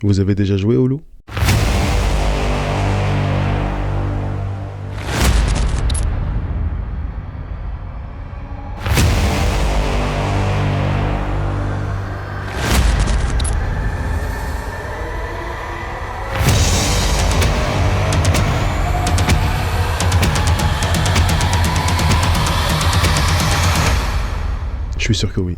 Vous avez déjà joué au loup? Je suis sûr que oui.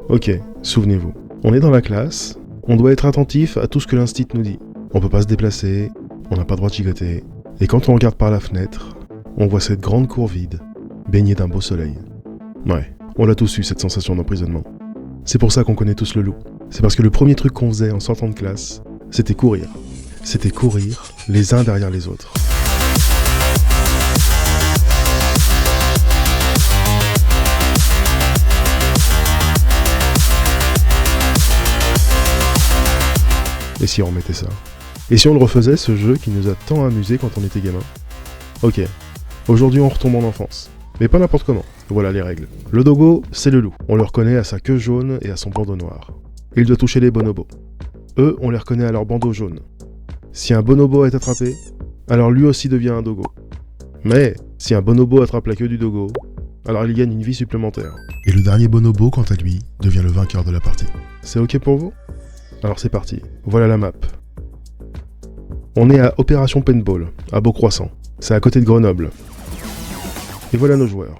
Ok, souvenez-vous. On est dans la classe, on doit être attentif à tout ce que l'instit nous dit. On peut pas se déplacer, on n'a pas le droit de gigoter. Et quand on regarde par la fenêtre, on voit cette grande cour vide, baignée d'un beau soleil. Ouais, on l'a tous eu cette sensation d'emprisonnement. C'est pour ça qu'on connaît tous le loup. C'est parce que le premier truc qu'on faisait en sortant de classe, c'était courir. C'était courir les uns derrière les autres. Et si on remettait ça? Et si on le refaisait, ce jeu qui nous a tant amusé quand on était gamin? Ok, aujourd'hui on retombe en enfance. Mais pas n'importe comment, voilà les règles. Le dogo, c'est le loup. On le reconnaît à sa queue jaune et à son bandeau noir. Il doit toucher les bonobos. Eux, on les reconnaît à leur bandeau jaune. Si un bonobo est attrapé, alors lui aussi devient un dogo. Mais, si un bonobo attrape la queue du dogo, alors il gagne une vie supplémentaire. Et le dernier bonobo, quant à lui, devient le vainqueur de la partie. C'est ok pour vous? Alors c'est parti, voilà la map. On est à Opération Paintball, à Beaucroissant. C'est à côté de Grenoble. Et voilà nos joueurs.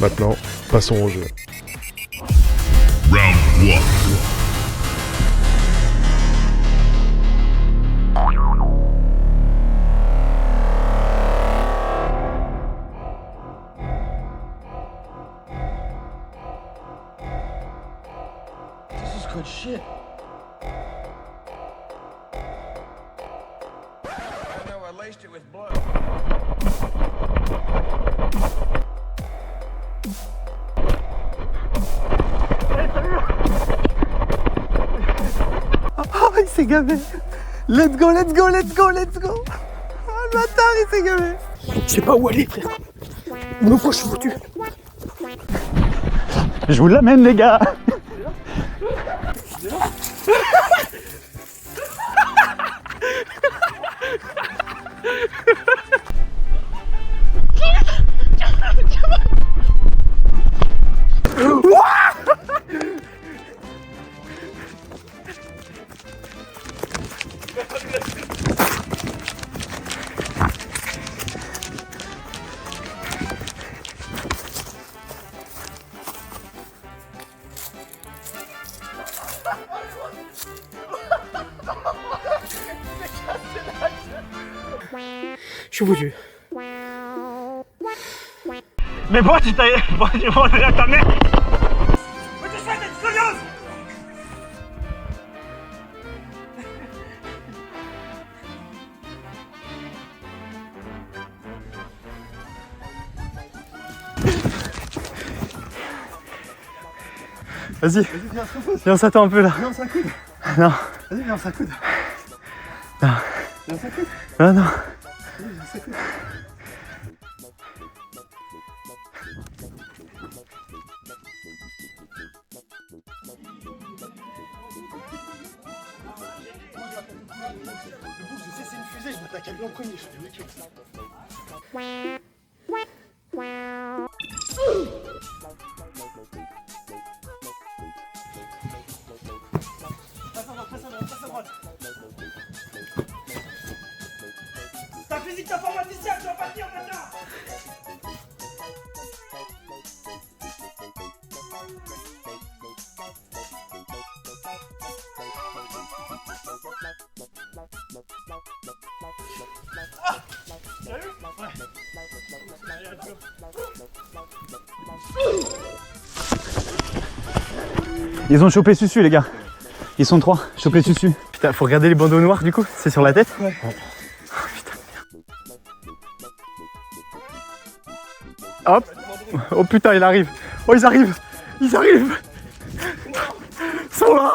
Maintenant, passons au jeu. Round 1. This is good shit. I know I laced it with blood. Oh, il s'est gavé. Let's go, let's go, let's go, let's go. Oh, le bâtard, il s'est gavé. Je sais pas où aller, frère. Une fois, je suis foutu. Je vous l'amène, les gars. Je suis foutu. Mais bon, tu t'as... Bon, tu vas à ta mère. Mais tu fais des scolioses. Vas-y, viens, on s'attend un peu là. Viens, on s'accoude. Non. Vas-y, viens, on s'accoude. Non. Viens, on s'accoude. Non, non. Vas-y, viens, on s'accoude. Je sais, c'est une fusée, je m'attaque à lui en premier, je fais des mecs. Passe à droite. Ta physique d'informaticien, tu vas pas tenir maintenant. Ah, sérieux? Ouais. Allez, let's go. Ils ont chopé Susu, les gars. Ils sont 3, chopé Susu. Putain, faut regarder les bandeaux noirs du coup, c'est sur la tête? Ouais. Oh, putain de merde. Hop. Oh putain, il arrive. Oh, ils arrivent. Ils arrivent. Ils sont là.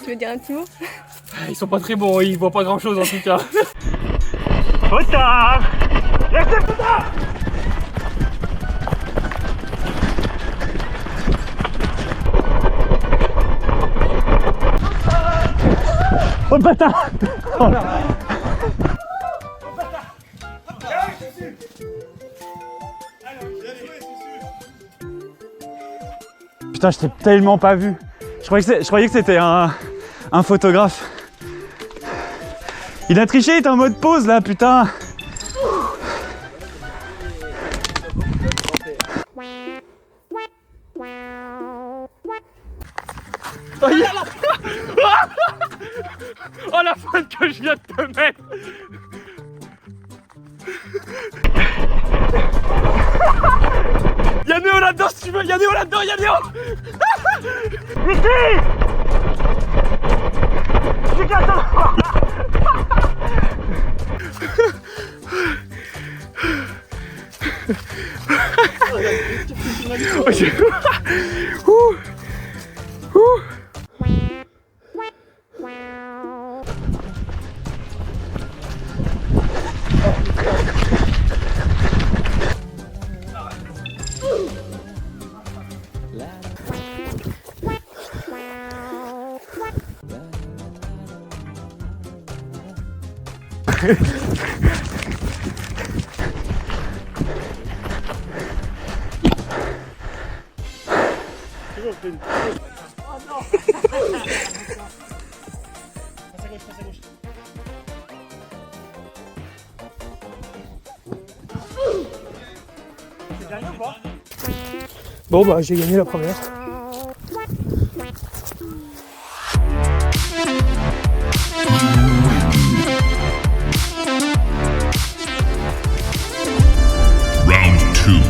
Tu veux dire un petit mot? Ils sont pas très bons, ils voient pas grand chose en tout cas. Potard. Restez potard. Oh bâtard. Oh là. Putain, je t'ai tellement pas vu. Je croyais que c'était un photographe. Il a triché, il est en mode pause là, putain. Oh la fin que je viens de te mettre. Y'a Néo là-dedans si tu veux, y'a Néo là-dedans, y'a Néo. Ici. J'ai qu'à t'en. Bon bah j'ai gagné la première. Round 2.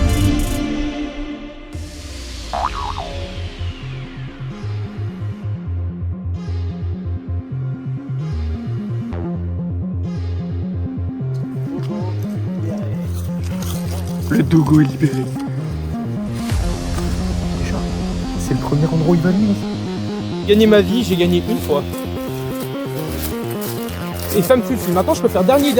Le dogo est libéré. C'est le premier endroit où il va venir. Gagner ma vie, j'ai gagné une fois. Et ça me suffit. Maintenant je peux faire dernier.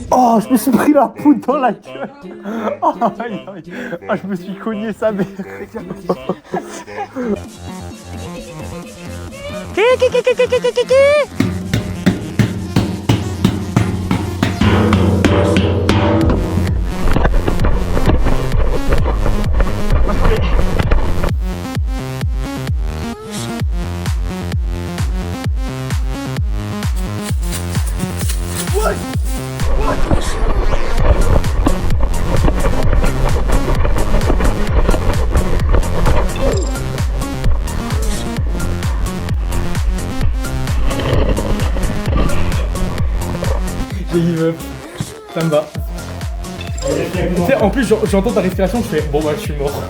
Oh, je me suis pris la poudre dans la gueule. Oh, aïe, aïe. Ah, je me suis cogné sa mère. Ça me va. Tu sais, en plus, j'entends ta respiration, je fais bon bah je suis mort.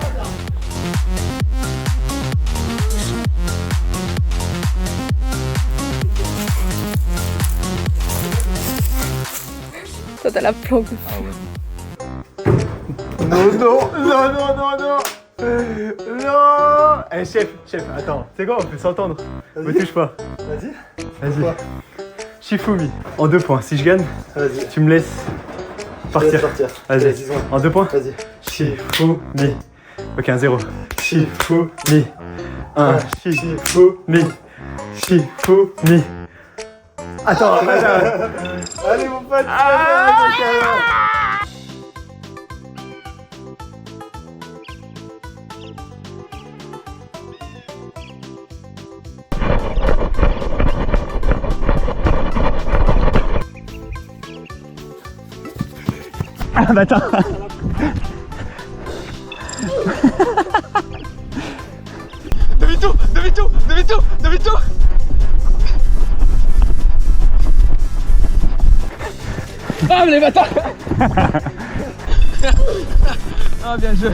Toi, t'as la planque. Non. Eh chef, attends, c'est quoi, on peut s'entendre. Me touche pas. Vas-y. Shifumi, en 2 points. Si je gagne, tu me laisses partir. Vas-y, en 2 points. Vas-y. Shifumi. Ok, 1-0. Shifumi. 1. Shifumi. Attends. Allez mon pote. Ah bah attends. Demi-tour. Ah mais les bâtards. Ah bien joué.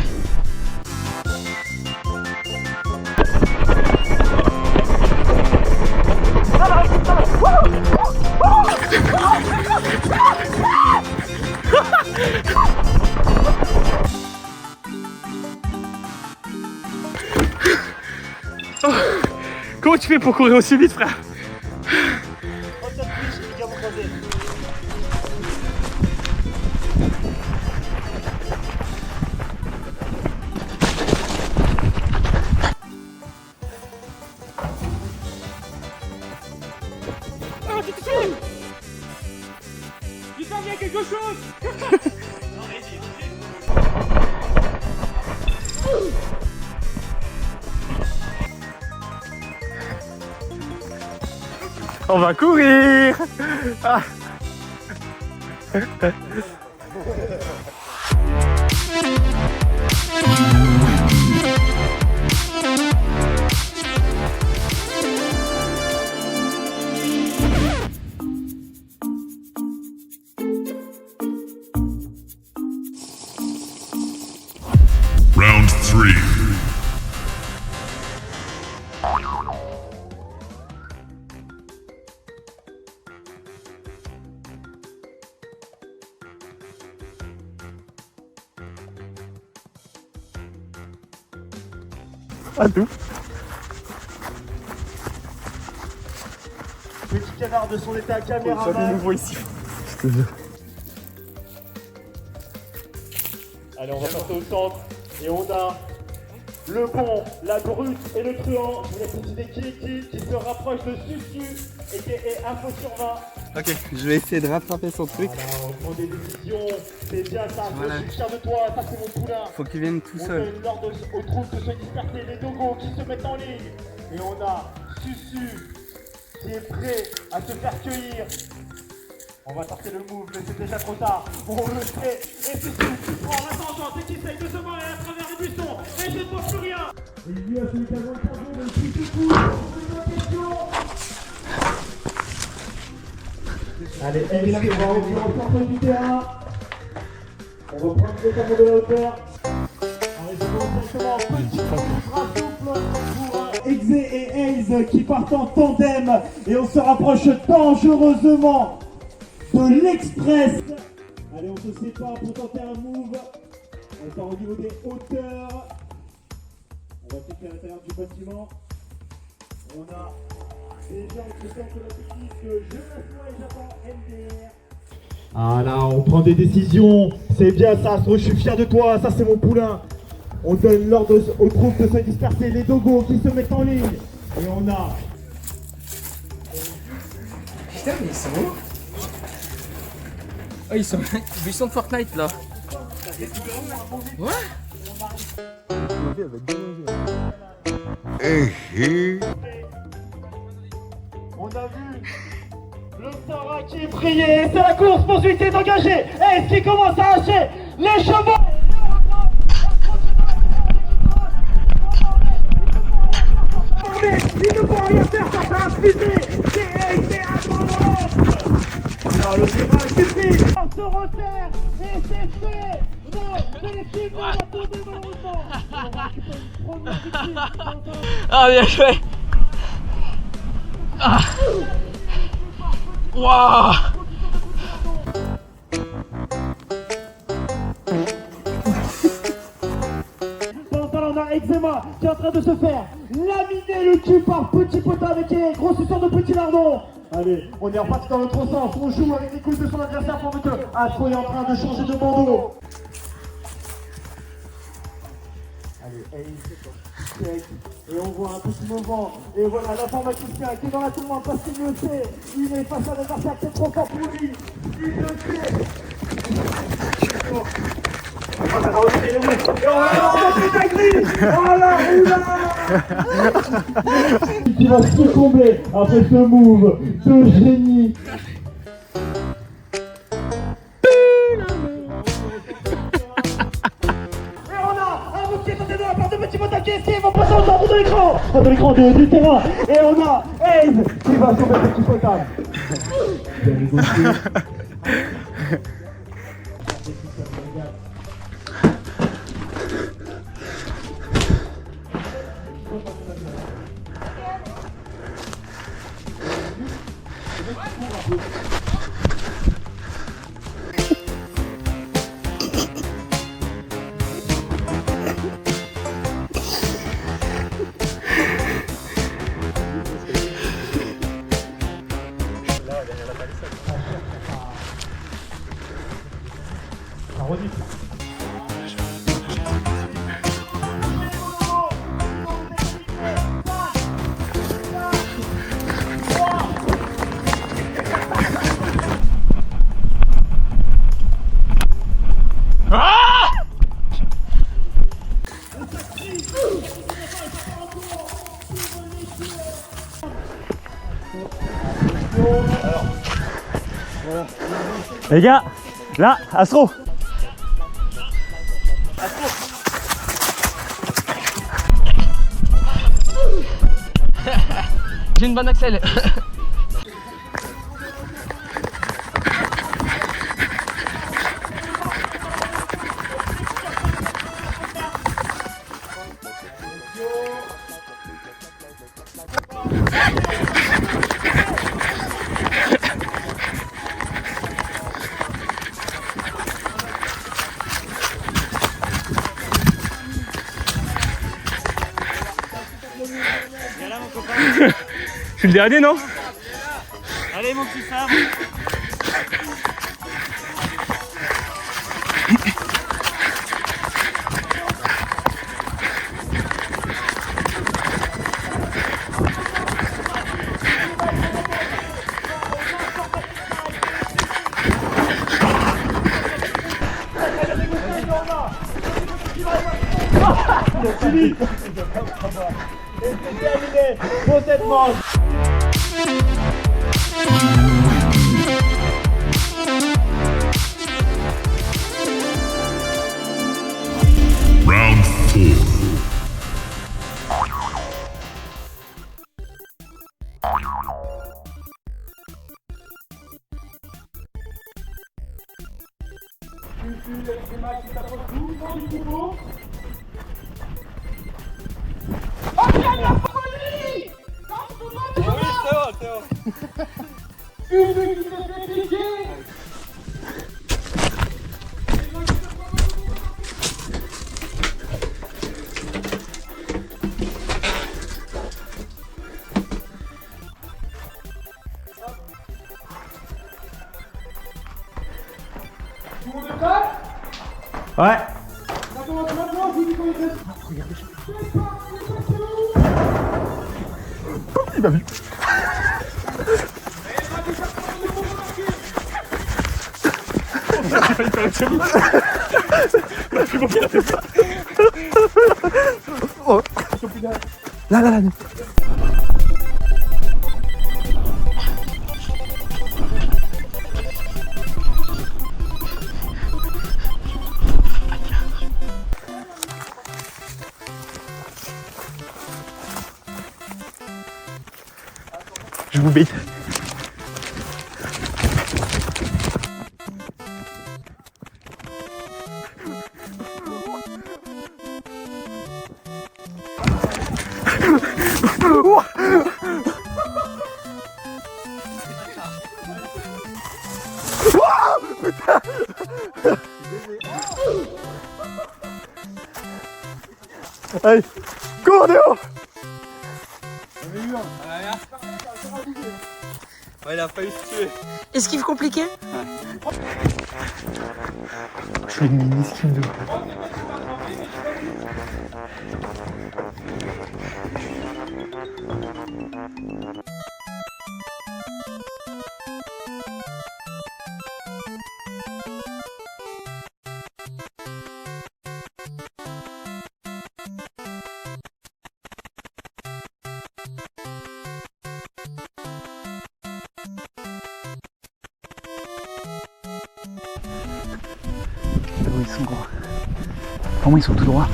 Comment tu fais pour courir aussi vite, frère? Il s'en vient quelque chose. On va courir. Ah. Round 3. Pas tout. Petit canard de son état caméraman. Ça nouveau ici. Allez, on va passer au centre. Et on a le bon, la brute et le truand. Je vous laisse décider qui se rapproche de Susu et qui est info sur 20. Ok, je vais essayer de rattraper son truc. Voilà, on prend des décisions. C'est bien ça, Voilà. je suis fier de toi. Ça, c'est mon poulain. Faut qu'il vienne tout On seul. donne l'ordre aux troupes de se disperser, les dogos qui se mettent en ligne. Et on a Susu qui est prêt à se faire cueillir. On va sortir le move, mais c'est déjà trop tard. On le sait. Et Susu qui prend la tangente et qui essaye de se barrer à travers les buissons. Et je ne vois plus rien. Et lui a celui qui a le temps de Susu court. Allez, elle, on va revenir au centre du terrain. On va prendre le temps de la hauteur. Allez, je commence directement. Petit bras souple pour Exe et Aze qui partent en tandem. Et on se rapproche dangereusement de l'Express. Allez, on se sépare pour tenter un move. On part au niveau des hauteurs. On va quitter à l'intérieur du bâtiment. On a déjà en ce temps que la technique de Jeunesse et Japon MDR. Ah là, on prend des décisions. C'est bien ça, Astro, je suis fier de toi. Ça, c'est mon poulain. On donne l'ordre aux troupes de se disperser. Les dogos qui se mettent en ligne. Et on a... Putain, mais ils sont où? Oh, ils sont de Fortnite là. Ouais. On a vu le Sarah qui est brillé. C'est la course poursuite est engagée. Et ce qui commence à hacher les chevaux. Il ne peut rien faire, ça fait un fusée. C'est abandonnant. Alors le terrain suffit. On se resserre. fait. Non, Celestine va tomber malheureusement. On va récupérer une première victime. Ah, bien joué. Ah. Waouh. Pendant ce temps-là, on a Eczema qui est en train de se faire laminer le cul par Petit Potin avec les grosses histoires de Petit Lardon. Allez, on est reparti dans l'autre sens. On joue avec les couilles de son adversaire pendant que Astro est en train de changer de bandeau. Allez, check. Et on voit un petit mouvement. Et voilà l'informaticien qui est dans la tourmente parce qu'il le sait. Il est face à l'adversaire qui est trop fort pour lui. Il le sait. Qui va succomber après ce move de génie. Et on a un move qui est tenté de la part de Petit Potin qui esquive, va passer au centre de l'écran du terrain. Et on a Aze qui va sauver Petit Potin. Bien négocié. Les gars, là, Astro. J'ai une bonne accel. Je suis le dernier, non? Allez, mon petit Sam. C'est fini. Et c'est terminé pour cette manche. Round 4. Ouais. Il m'a vu. Là, là, là. Je vous bite. Allez, cours Néo. Ouais, il a failli se tuer. Esquive compliquée. Je fais une mini esquive de. Oh, ils sont gros. Pour moi, ils sont tout droits.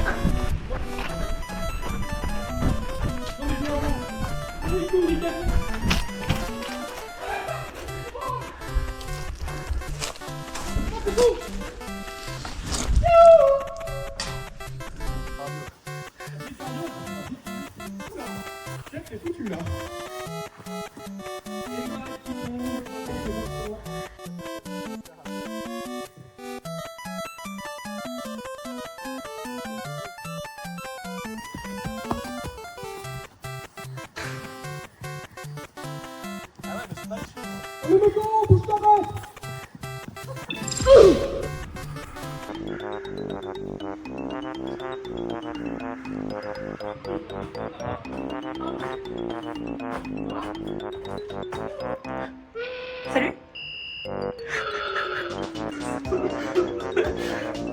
Salut.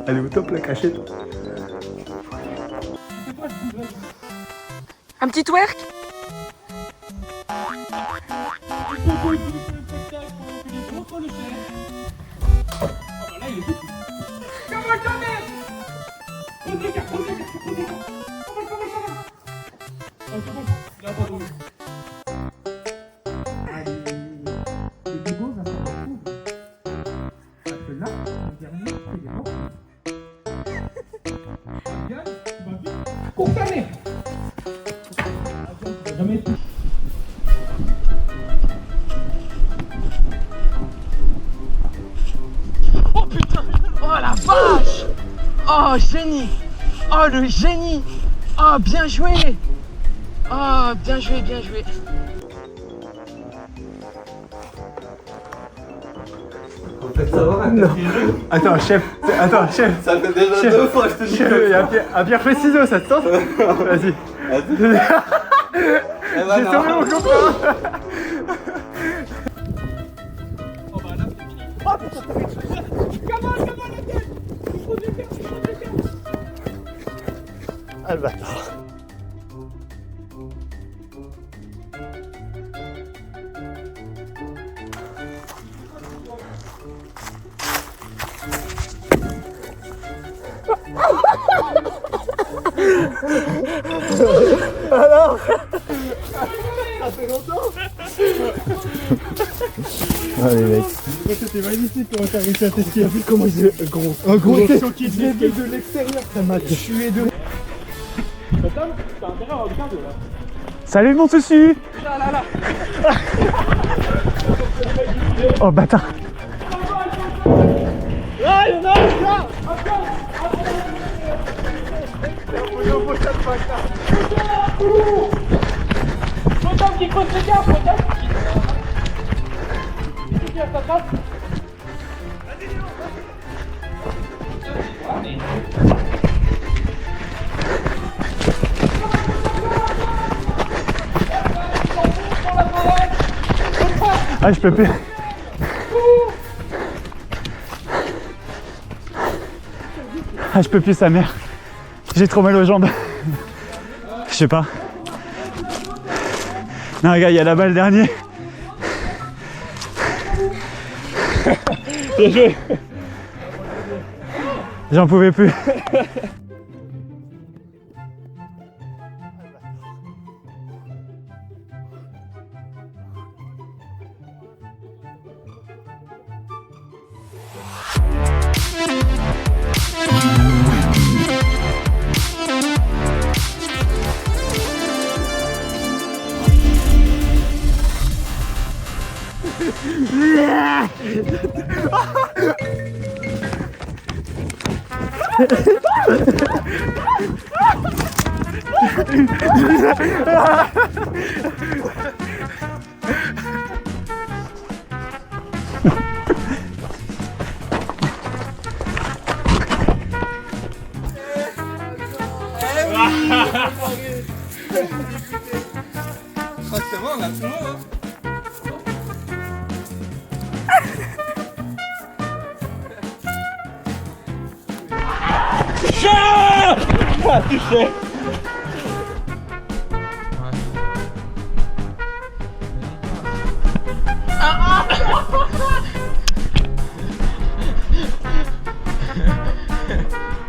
Elle est au top la cachette. Un petit twerk. Oh putain. Oh la vache. Oh génie. Oh le génie. Oh bien joué. Oh bien joué, bien joué. Non. Attends, chef. Attends, chef. Ça fait déjà Chef. 2 fois, je te dis. Chef, il y a un pierre feuille ciseaux, ça te tente? Vas-y. J'ai tombé mon copain. Ah le bâtard. Alors ça fait longtemps. Allez mec. C'était magnifique comment t'as réussi à t'esquiver. Comment il est gros. Un gros choqué de l'extérieur, ça m'a tué de. Salut mon souci. Oh bâtard. Là, il y en a un, là. Potam qui cause les gars, Potam qui... C'est qui à sa trace? Ah je peux plus. Ah je peux plus sa mère. J'ai trop mal aux jambes. Je sais pas. Non regarde, il y a là-bas le dernier. Bien joué. J'en pouvais plus. C'est bon, on a tout le monde. Touché.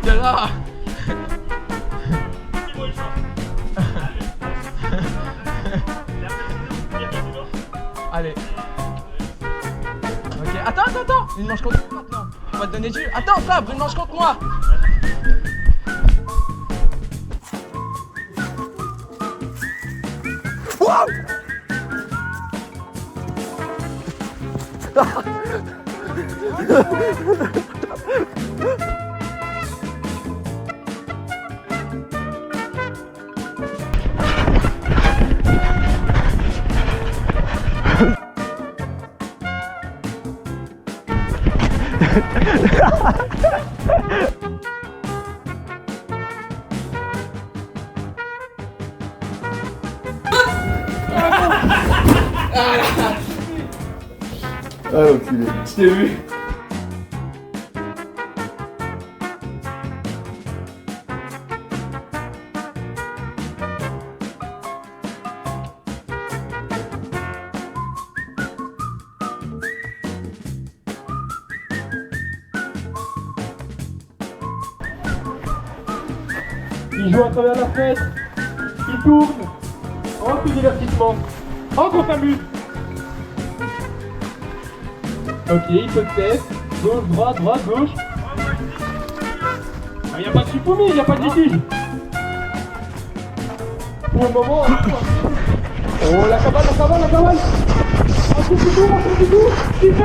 De là. Allez. Ok, attends. Une manche contre moi maintenant. On va te donner du. Attends, Fab, une manche contre moi. Ah, l'enculé. Je t'ai vu. Il joue à travers la fenêtre. Il tourne. En tout divertissement. En qu'on s'amuse. Ok, il se teste. Gauche, droite, gauche. Il n'y a pas de Shifumi, il n'y a pas de litige. Pour le moment. Oh, la cabane. Un coup du tour. Il fait.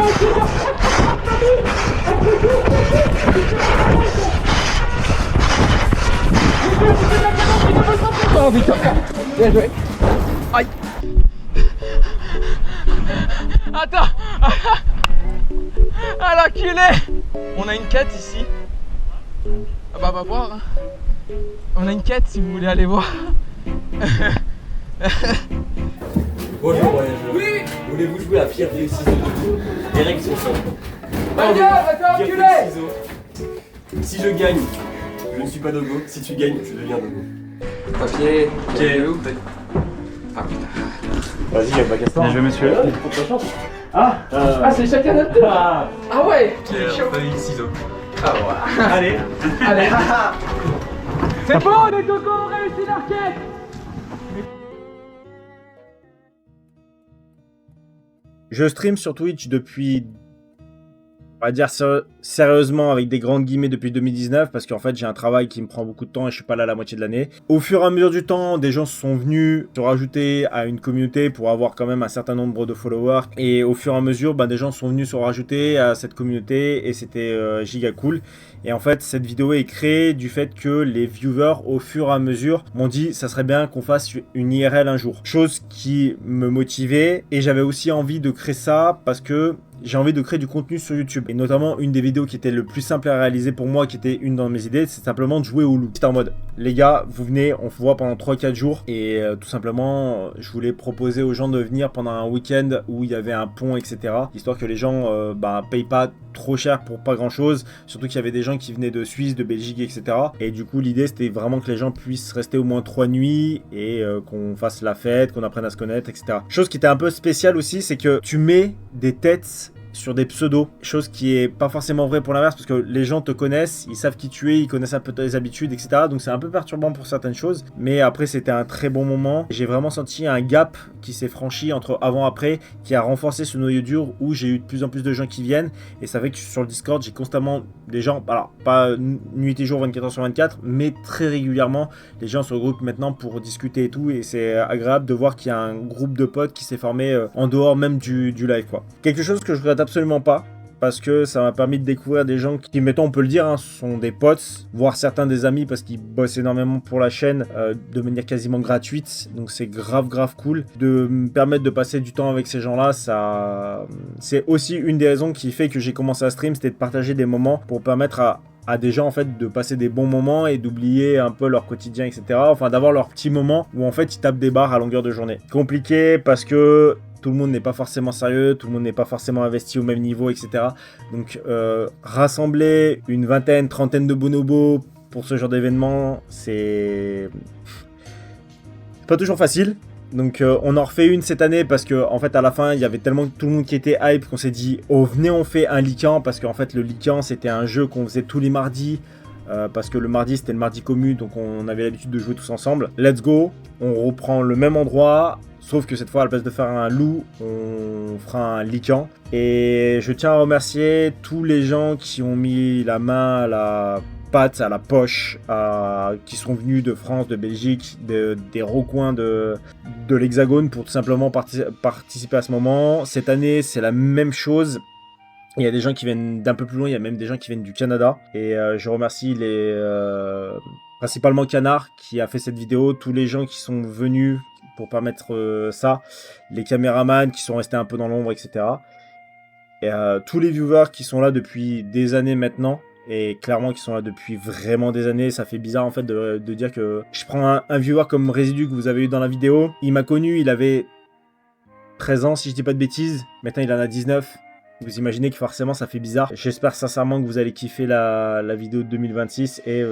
Oh putain. Bien joué. Aïe. Attends. Ah l'enculé. On a une quête ici. Ah bah on va voir. Hein. On a une quête si vous voulez aller voir. Bonjour voyageurs. Oui. Voulez-vous jouer à pierre des ciseaux de tout? Les règles sont simples. Attends, Pierre, enculé. feuille, ciseaux. Si je gagne, je ne suis pas Dogo. Si tu gagnes, je deviens Dogo. Papier. Ok, où? Ah putain. Vas-y, bah casse-toi. Je vais monsieur. Ah c'est chacun notre tour. Ah ouais. Pierre, feuille, ciseaux. Ah ouais. Allez. Allez. C'est bon, les Dogo ont réussi leur quête. Je stream sur Twitch depuis, on va dire sérieusement avec des grandes guillemets depuis 2019 parce qu'en fait j'ai un travail qui me prend beaucoup de temps et je suis pas là la moitié de l'année. Au fur et à mesure du temps, des gens se sont venus se rajouter à une communauté pour avoir quand même un certain nombre de followers et au fur et à mesure, des gens sont venus se rajouter à cette communauté et c'était giga cool. Et en fait, cette vidéo est créée du fait que les viewers, au fur et à mesure, m'ont dit ça serait bien qu'on fasse une IRL un jour. Chose qui me motivait et j'avais aussi envie de créer ça parce que j'ai envie de créer du contenu sur YouTube. Et notamment, une des vidéos qui était le plus simple à réaliser pour moi, qui était une dans mes idées, c'est simplement de jouer au loup. C'était en mode, les gars, vous venez, on se voit pendant 3-4 jours. Et tout simplement, je voulais proposer aux gens de venir pendant un week-end où il y avait un pont, etc. Histoire que les gens payent pas trop cher pour pas grand-chose. Surtout qu'il y avait des gens qui venaient de Suisse, de Belgique, etc. Et du coup, l'idée, c'était vraiment que les gens puissent rester au moins 3 nuits et qu'on fasse la fête, qu'on apprenne à se connaître, etc. Chose qui était un peu spéciale aussi, c'est que tu mets des têtes sur des pseudos, chose qui est pas forcément vrai pour l'inverse parce que les gens te connaissent, ils savent qui tu es, ils connaissent un peu tes habitudes, etc. Donc c'est un peu perturbant pour certaines choses, mais après c'était un très bon moment. J'ai vraiment senti un gap qui s'est franchi entre avant et après, qui a renforcé ce noyau dur où j'ai eu de plus en plus de gens qui viennent et ça fait que sur le Discord j'ai constamment des gens, alors pas nuit et jour 24h sur 24, mais très régulièrement les gens se regroupent maintenant pour discuter et tout et c'est agréable de voir qu'il y a un groupe de potes qui s'est formé en dehors même du live quoi. Quelque chose que je regrette absolument pas parce que ça m'a permis de découvrir des gens qui, mettons, on peut le dire, hein, sont des potes, voire certains des amis parce qu'ils bossent énormément pour la chaîne de manière quasiment gratuite. Donc c'est grave cool de me permettre de passer du temps avec ces gens-là. Ça, c'est aussi une des raisons qui fait que j'ai commencé à stream, c'était de partager des moments pour permettre à des gens en fait de passer des bons moments et d'oublier un peu leur quotidien, etc. Enfin d'avoir leur petit moment où en fait ils tapent des barres à longueur de journée. Compliqué parce que tout le monde n'est pas forcément sérieux, tout le monde n'est pas forcément investi au même niveau, etc. Donc rassembler une vingtaine, trentaine de bonobos pour ce genre d'événement, c'est pas toujours facile. Donc on en refait une cette année parce que en fait à la fin il y avait tellement tout le monde qui était hype qu'on s'est dit oh venez on fait un Lycan, parce qu'en fait le Lycan c'était un jeu qu'on faisait tous les mardis parce que le mardi c'était le mardi commu, donc on avait l'habitude de jouer tous ensemble. Let's go, on reprend le même endroit, sauf que cette fois à la place de faire un loup on fera un Lycan. Et je tiens à remercier tous les gens qui ont mis la main à la pâte, à la poche, qui sont venus de France, de Belgique, des recoins de l'Hexagone pour tout simplement participer à ce moment. Cette année, c'est la même chose. Il y a des gens qui viennent d'un peu plus loin, il y a même des gens qui viennent du Canada. Et je remercie principalement Canard qui a fait cette vidéo, tous les gens qui sont venus pour permettre ça, les caméramans qui sont restés un peu dans l'ombre, etc. Et tous les viewers qui sont là depuis des années maintenant. Et clairement qui sont là depuis vraiment des années. Ça fait bizarre en fait de dire que je prends un viewer comme Résidu que vous avez eu dans la vidéo. Il m'a connu, il avait 13 ans si je dis pas de bêtises. Maintenant il en a 19. Vous imaginez que forcément ça fait bizarre. J'espère sincèrement que vous allez kiffer la vidéo de 2026 et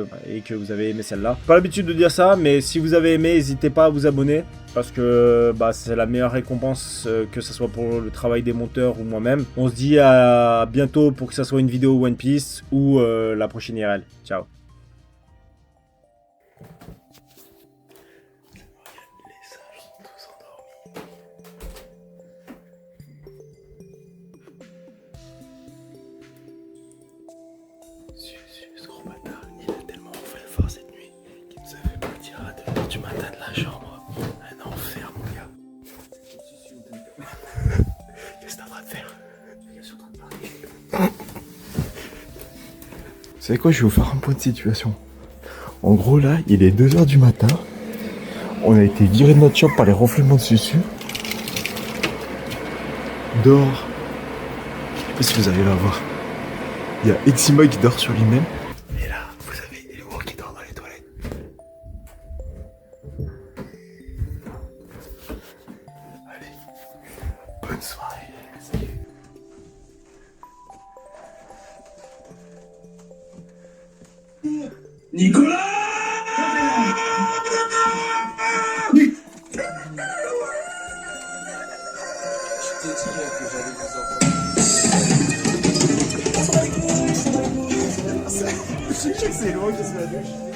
que vous avez aimé celle-là. Pas l'habitude de dire ça, mais si vous avez aimé, n'hésitez pas à vous abonner. Parce que c'est la meilleure récompense, que ce soit pour le travail des monteurs ou moi-même. On se dit à bientôt pour que ça soit une vidéo One Piece ou la prochaine IRL. Ciao. Ce gros bâtard, il a tellement fait fort cette nuit qu'il nous a fait partir à 2h du matin de la chambre. Un enfer, mon gars. Qu'est-ce que t'es en train de faire? Je suis en train de parler. Vous savez quoi, je vais vous faire un point de situation. En gros, là, il est 2h du matin. On a été viré de notre shop par les ronflements de Susu. Dehors. Je sais pas si vous arrivez à voir. Il y a Eximoy qui dort sur lui-même. Et là, vous avez Eluo qui dort dans les toilettes. Allez, bonne soirée. Salut. Nicolas! Je t'ai dit que j'allais vous entendre. Je sais que c'est loin qui se la douche.